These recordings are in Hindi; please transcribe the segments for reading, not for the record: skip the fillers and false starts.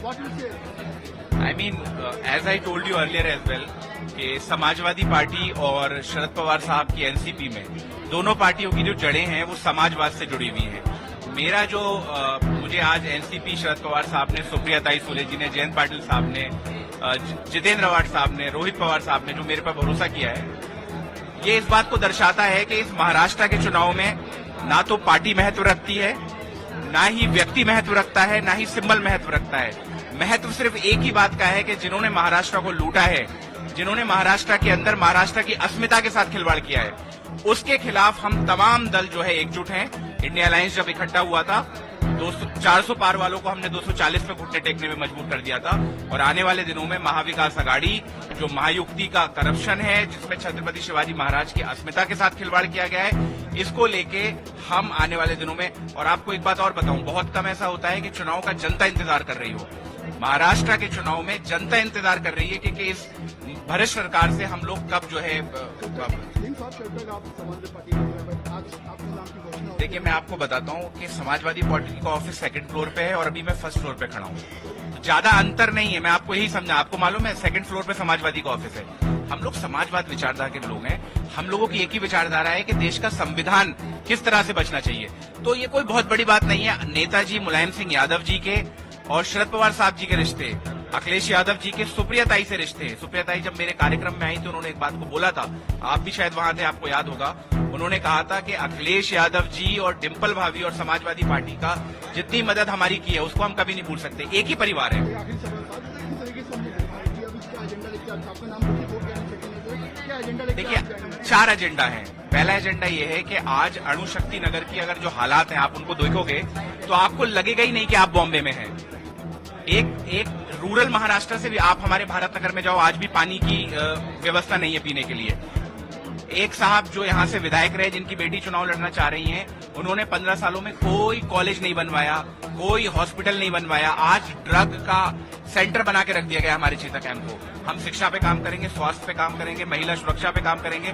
I mean, as I told you earlier as well, कि समाजवादी पार्टी और शरद पवार साहब की एनसीपी में दोनों पार्टियों की जो जड़ें हैं वो समाजवाद से जुड़ी हुई हैं। मेरा जो मुझे आज एनसीपी शरद पवार साहब ने, सुप्रिया ताई सुले जी ने, जयंत पाटिल साहब ने, जितेंद्र आवाड साहब ने, रोहित पवार साहब ने जो मेरे पर भरोसा किया है, ये इस बात को दर्शाता है कि इस महाराष्ट्र के चुनाव में ना तो पार्टी महत्व रखती है, ना ही व्यक्ति महत्व रखता है, ना ही सिंबल महत्व रखता है। महत्व सिर्फ एक ही बात का है कि जिन्होंने महाराष्ट्र को लूटा है, जिन्होंने महाराष्ट्र के अंदर महाराष्ट्र की अस्मिता के साथ खिलवाड़ किया है, उसके खिलाफ हम तमाम दल जो है एकजुट हैं। इंडिया अलायंस जब इकट्ठा हुआ था 400 पार वालों को हमने 240 पे घुटने टेकने में मजबूर कर दिया था। और आने वाले दिनों में महाविकास आघाड़ी जो महायुक्ति का करप्शन है, जिसमें छत्रपति शिवाजी महाराज की अस्मिता के साथ खिलवाड़ किया गया है, इसको लेके हम आने वाले दिनों में, और आपको एक बात और बताऊं, बहुत कम ऐसा होता है कि चुनाव का जनता इंतजार कर रही हो। महाराष्ट्र के चुनाव में जनता इंतजार कर रही है कि इस भ्रष्ट सरकार से हम लोग कब जो है। देखिए, मैं आपको बताता हूं कि समाजवादी पार्टी का ऑफिस सेकंड फ्लोर पे है और अभी मैं फर्स्ट फ्लोर पे खड़ा हूं। ज्यादा अंतर नहीं है, मैं आपको यही समझा। आपको मालूम है सेकंड फ्लोर पे समाजवादी का ऑफिस है। हम लोग समाजवाद विचारधारा के लोग हैं। हम लोगों की एक ही विचारधारा है कि देश का संविधान किस तरह से बचना चाहिए। तो ये कोई बहुत बड़ी बात नहीं है। नेताजी मुलायम सिंह यादव जी के और शरद पवार साहब जी के रिश्ते, अखिलेश यादव जी के सुप्रिया ताई से रिश्ते। सुप्रिया ताई जब मेरे कार्यक्रम में आई थी, उन्होंने एक बात को बोला था, आप भी शायद वहां थे, आपको याद होगा। उन्होंने कहा था कि अखिलेश यादव जी और डिम्पल भाभी और समाजवादी पार्टी का जितनी मदद हमारी की है उसको हम कभी नहीं भूल सकते। एक ही परिवार है। देखिए, 4 एजेंडा हैं। पहला एजेंडा ये है कि आज अणुशक्ति नगर की अगर जो हालात हैं आप उनको देखोगे तो आपको लगेगा ही नहीं कि आप बॉम्बे में हैं। एक रूरल महाराष्ट्र से भी आप हमारे भारत नगर में जाओ, आज भी पानी की व्यवस्था नहीं है पीने के लिए। एक साहब जो यहाँ से विधायक रहे, जिनकी बेटी चुनाव लड़ना चाह रही हैं, उन्होंने 15 सालों में कोई कॉलेज नहीं बनवाया, कोई हॉस्पिटल नहीं बनवाया। आज ड्रग का सेंटर बना के रख दिया गया हमारे चेता कैंप को। हम शिक्षा पे काम करेंगे, स्वास्थ्य पे काम करेंगे, महिला सुरक्षा पे काम करेंगे।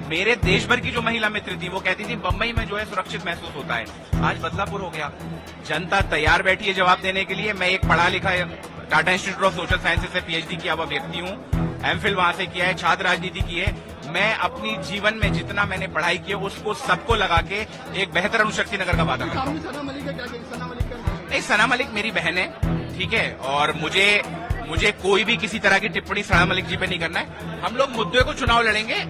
मेरे देश भर की जो महिला मित्र थी वो कहती थी बम्बई में जो है सुरक्षित महसूस होता है। आज बदलापुर हो गया। जनता तैयार बैठी है जवाब देने के लिए। मैं एक पढ़ा लिखा Tata institute of social sciences से पीएचडी किया हुआ व्यक्ति हूँ, एमफिल वहां से किया है, छात्र राजनीति की है। मैं अपनी जीवन में जितना मैंने पढ़ाई की है उसको सबको लगा के एक बेहतर अणुशक्ति नगर का वादा करता हूँ। नहीं, सना मलिक मेरी बहन है, ठीक है, और मुझे कोई भी किसी तरह की टिप्पणी सना मलिक जी पे नहीं करना है। हम लोग मुद्दे को चुनाव लड़ेंगे।